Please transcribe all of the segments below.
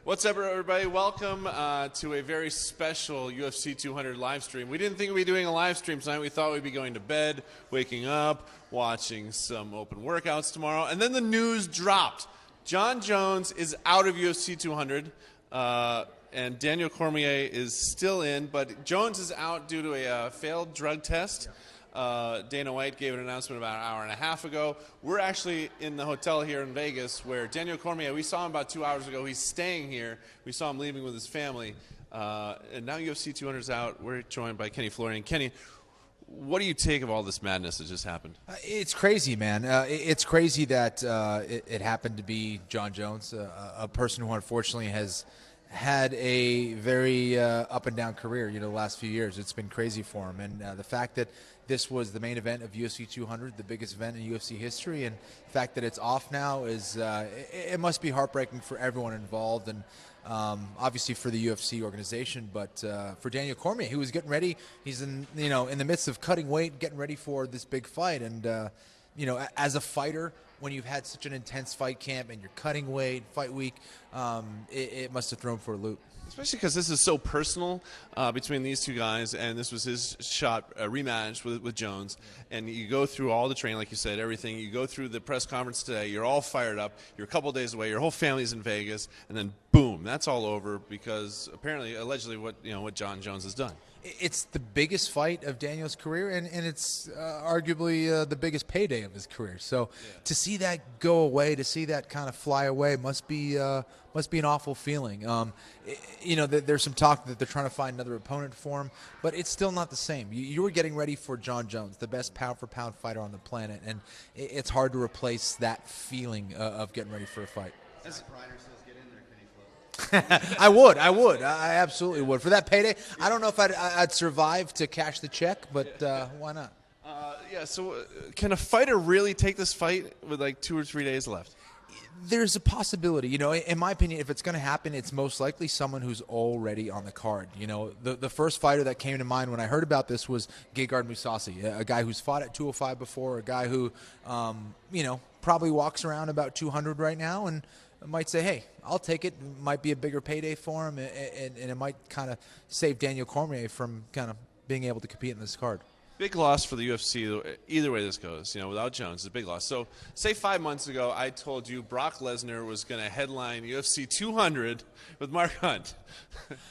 What's up, everybody? Welcome to a very special UFC 200 live stream. We didn't think we'd be doing a live stream tonight. We thought we'd be going to bed, waking up, watching some open workouts tomorrow. And then the news dropped. Jon Jones is out of UFC 200, and Daniel Cormier is still in. But Jones is out due to a failed drug test. Dana White gave an announcement about an hour and a half ago. We're actually in the hotel here in Vegas where Daniel Cormier, we saw him about 2 hours ago. He's staying here. We saw him leaving with his family. And now UFC 200 is out. We're joined by Florian. Kenny, what do you take of all this madness that just happened? It's crazy, man. It's crazy that it happened to be Jon Jones, a person who unfortunately has had a very up and down career, the last few years. It's been crazy for him. And the fact that this was the main event of UFC 200, the biggest event in UFC history, and the fact that it's off now is it must be heartbreaking for everyone involved, and obviously for the UFC organization, but for Daniel Cormier, who was getting ready. He's in the midst of cutting weight, getting ready for this big fight, and as a fighter, when you've had such an intense fight camp and you're cutting weight, fight week, it must have thrown for a loop. Especially because this is so personal between these two guys, and this was his shot, rematch with Jones. And you go through all the training, like you said, everything. You go through the press conference today. You're all fired up. You're a couple days away. Your whole family's in Vegas, and then boom, that's all over because apparently, allegedly, what Jon Jones has done. It's the biggest fight of Daniel's career, and it's arguably the biggest payday of his career. So to see that go away, to see that kind of fly away, must be an awful feeling. There's some talk that they're trying to find another opponent for him, but it's still not the same. You were getting ready for Jon Jones, the best pound-for-pound fighter on the planet, and it's hard to replace that feeling of getting ready for a fight. I would. I absolutely would. For that payday, I don't know if I'd survive to cash the check, but why not? So can a fighter really take this fight with like 2 or 3 days left? There's a possibility. In my opinion, if it's going to happen, it's most likely someone who's already on the card. The first fighter that came to mind when I heard about this was Gegard Mousasi, a guy who's fought at 205 before, a guy who, probably walks around about 200 right now and might say, hey, I'll take it. It might be a bigger payday for him, and it might kind of save Daniel Cormier from kind of being able to compete in this card. Big loss for the UFC. Either way this goes, without Jones, it's a big loss. So, say 5 months ago, I told you Brock Lesnar was going to headline UFC 200 with Mark Hunt.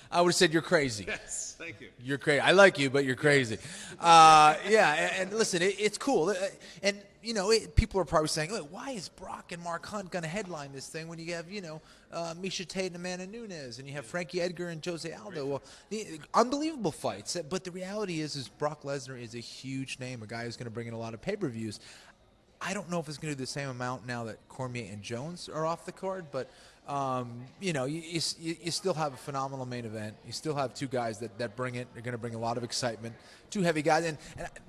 I would have said you're crazy. Yes, thank you. You're crazy. I like you, but you're crazy. And listen, it's cool. And, people are probably saying, look, why is Brock and Mark Hunt going to headline this thing when you have, Misha Tate and Amanda Nunes, and you have Frankie Edgar and Jose Aldo? Well, unbelievable fights. But the reality is Brock Lesnar is a huge name, a guy who's going to bring in a lot of pay-per-views. I don't know if it's going to do the same amount now that Cormier and Jones are off the card, but you still have a phenomenal main event. You still have two guys that bring it. They're going to bring a lot of excitement. Two heavy guys, and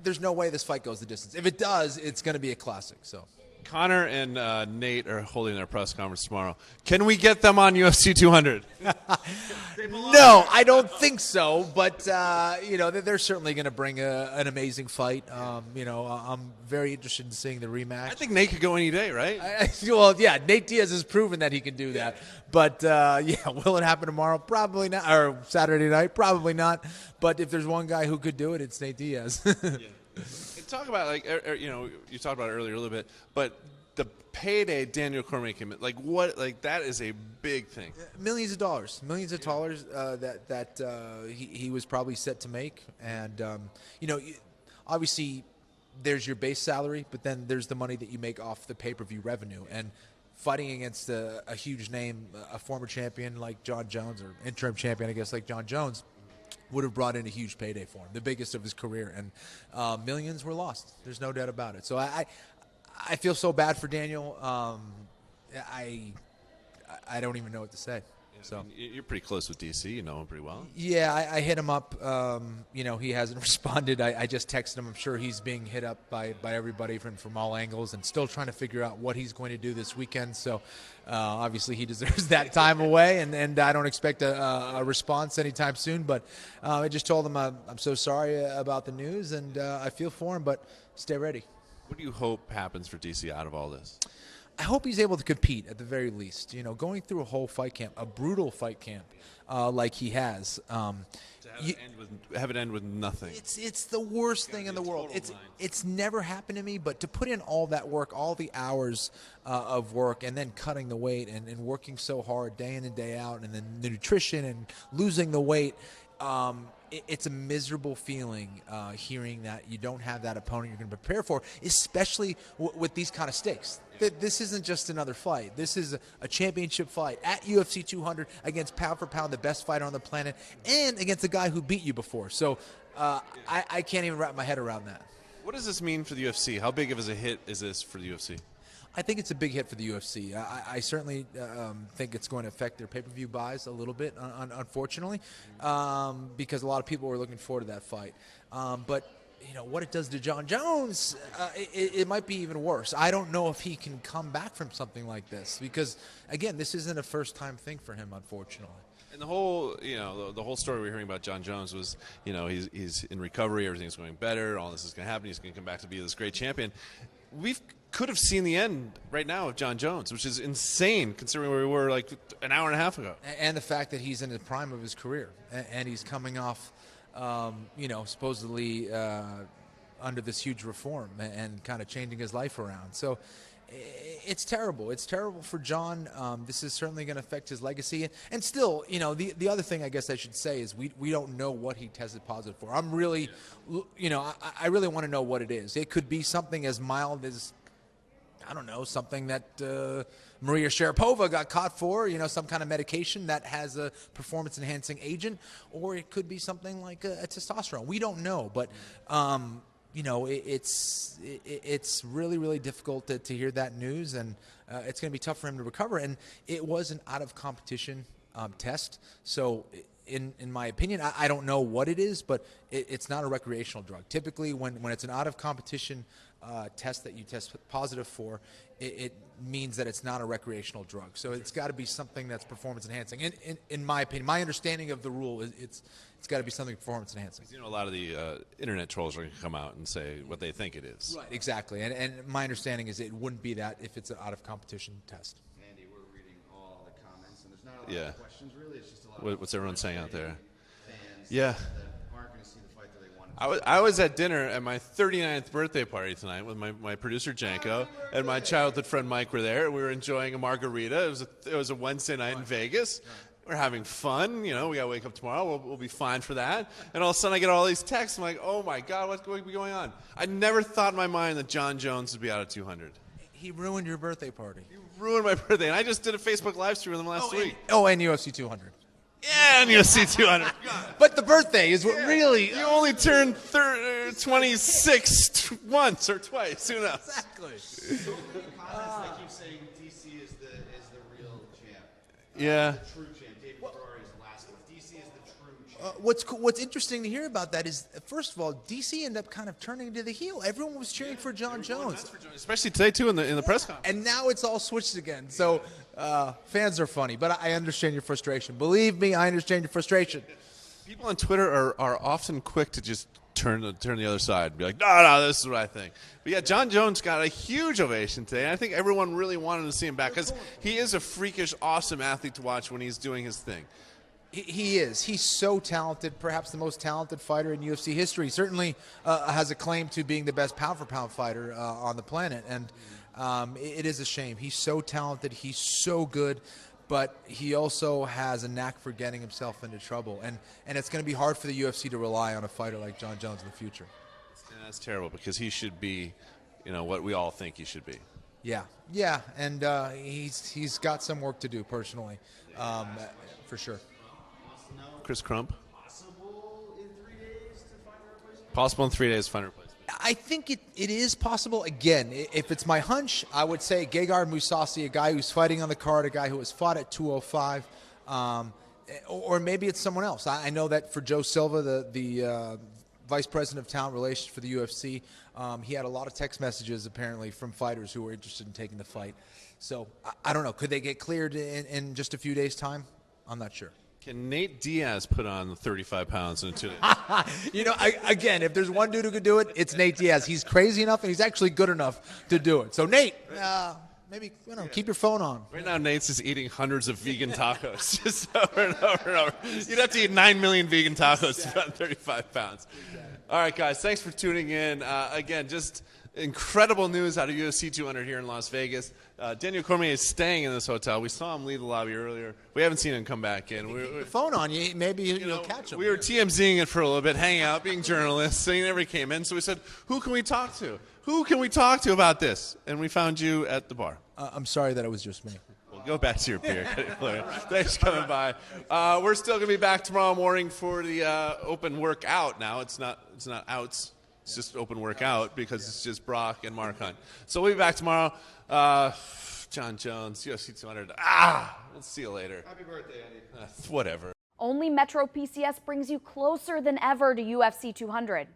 there's no way this fight goes the distance. If it does, it's going to be a classic. So Conor and Nate are holding their press conference tomorrow. Can we get them on UFC 200? No, I don't think so. But they're certainly going to bring an amazing fight. I'm very interested in seeing the rematch. I think Nate could go any day, right? Nate Diaz has proven that he can do that. But will it happen tomorrow? Probably not. Or Saturday night? Probably not. But if there's one guy who could do it, it's Nate Diaz. Talk about you talked about it earlier a little bit, but the payday Daniel Cormier came in, that is a big thing. Millions of dollars that he was probably set to make, and obviously there's your base salary, but then there's the money that you make off the pay-per-view revenue, and fighting against a huge name, a former champion like Jon Jones, or interim champion, I guess, like Jon Jones, would have brought in a huge payday for him, the biggest of his career, and millions were lost. There's no doubt about it. So I feel so bad for Daniel. I don't even know what to say. So you're pretty close with DC. You know him pretty well. Yeah, I hit him up. He hasn't responded. I just texted him. I'm sure he's being hit up by everybody from all angles and still trying to figure out what he's going to do this weekend. So obviously he deserves that time away, and I don't expect a response anytime soon. But I just told him I'm so sorry about the news, and I feel for him, but stay ready. What do you hope happens for DC out of all this? I hope he's able to compete at the very least. You know, going through a whole fight camp, a brutal fight camp, like he has. Have it end with nothing. It's the worst thing in the world. It's never happened to me, but to put in all that work, all the hours of work, and then cutting the weight and working so hard day in and day out, and then the nutrition and losing the weight, it's a miserable feeling hearing that you don't have that opponent you're going to prepare for, especially with these kind of stakes. This isn't just another fight. This is a championship fight at UFC 200 against pound for pound the best fighter on the planet, and against a guy who beat you before. So I can't even wrap my head around that. What does this mean for the UFC? How big of a hit is this for the UFC? I think it's a big hit for the UFC. I certainly think it's going to affect their pay-per-view buys a little bit, unfortunately, because a lot of people were looking forward to that fight. But you know what it does to Jon Jones, it might be even worse. I don't know if he can come back from something like this because, again, this isn't a first-time thing for him, unfortunately. And the whole, the whole story we're hearing about Jon Jones was, he's in recovery, everything's going better, all this is going to happen, he's going to come back to be this great champion. Could have seen the end right now of Jon Jones, which is insane considering where we were like an hour and a half ago. And the fact that he's in the prime of his career, and he's coming off, supposedly under this huge reform and kind of changing his life around. So it's terrible. It's terrible for Jon. This is certainly going to affect his legacy. And still, the other thing I guess I should say is we don't know what he tested positive for. I'm really, I really want to know what it is. It could be something as mild as, I don't know, something that Maria Sharapova got caught for, some kind of medication that has a performance-enhancing agent, or it could be something like a testosterone. We don't know, but it's really, really difficult to hear that news, and it's going to be tough for him to recover. And it was an out-of-competition test, so in my opinion, I don't know what it is, but it's not a recreational drug. Typically, when it's an out-of-competition test that you test positive for, it means that it's not a recreational drug. So it's got to be something that's performance enhancing. In my opinion, my understanding of the rule is it's got to be something performance enhancing. A lot of the internet trolls are going to come out and say what they think it is. Right, exactly. And my understanding is it wouldn't be that if it's an out of competition test. Andy, we're reading all the comments, and there's not a lot of questions really. It's just a lot of what's everyone saying out there? Fans that aren't going to see the fight that they want. I was at dinner at my 39th birthday party tonight with my producer Janko and my childhood friend Mike were there. We were enjoying a margarita. It was a Wednesday night in Vegas. We're having fun. We got to wake up tomorrow. We'll be fine for that. And all of a sudden I get all these texts. I'm like, oh my God, what's going to be going on? I never thought in my mind that Jon Jones would be out of 200. He ruined your birthday party. He ruined my birthday. And I just did a Facebook live stream with him last week. And UFC 200. Yeah, and UFC 200. But the birthday is what really... You only turned 26 once or twice. Who knows? Exactly. So many comments that keep saying DC is the real champ. Yeah. The true champ. David Ferrari is the last one. DC is the true champ. What's interesting to hear about that is, first of all, DC ended up kind of turning to the heel. Everyone was cheering for Jon Jones. Especially today, too, in the press conference. And now it's all switched again. So fans are funny, but I understand your frustration. Believe me, I understand your frustration. People on Twitter are often quick to just turn the other side and be like, no, this is what I think. But yeah, Jon Jones got a huge ovation today. And I think everyone really wanted to see him back because he is a freakish, awesome athlete to watch when he's doing his thing. He is. He's so talented, perhaps the most talented fighter in UFC history. He certainly has a claim to being the best pound-for-pound fighter on the planet. And it is a shame. He's so talented. He's so good. But he also has a knack for getting himself into trouble. And it's going to be hard for the UFC to rely on a fighter like Jon Jones in the future. And that's terrible because he should be, what we all think he should be. Yeah. And he's got some work to do personally, for sure. Chris Crump. Possible in 3 days to find a replacement? Possible in 3 days to find a replacement. I think it is possible. Again, if it's my hunch, I would say Gegard Mousasi, a guy who's fighting on the card, a guy who has fought at 205, or maybe it's someone else. I know that for Joe Silva, the vice president of talent relations for the UFC, he had a lot of text messages apparently from fighters who were interested in taking the fight. So I don't know. Could they get cleared in just a few days' time? I'm not sure. Can Nate Diaz put on 35 pounds in 2 days? Again, if there's one dude who could do it, it's Nate Diaz. He's crazy enough, and he's actually good enough to do it. So, Nate, Maybe keep your phone on. Right now, Nate's just eating hundreds of vegan tacos, just over and over and over. You'd have to eat 9 million vegan tacos to run 35 pounds. All right, guys, thanks for tuning in. Again, just incredible news out of UFC 200 here in Las Vegas. Daniel Cormier is staying in this hotel. We saw him leave the lobby earlier. We haven't seen him come back in. Keep your phone on. Maybe you'll catch him. We were TMZing it for a little bit, hanging out, being journalists, so he never came in. So we said, who can we talk to? Who can we talk to about this? And we found you at the bar. I'm sorry that it was just me. Well, go back to your beer. Thanks for coming by. We're still going to be back tomorrow morning for the open workout now. It's not outs. It's just open workout because it's just Brock and Mark Hunt. So we'll be back tomorrow. Jon Jones, UFC 200. We'll see you later. Happy birthday, Eddie. Whatever. Only Metro PCS brings you closer than ever to UFC 200.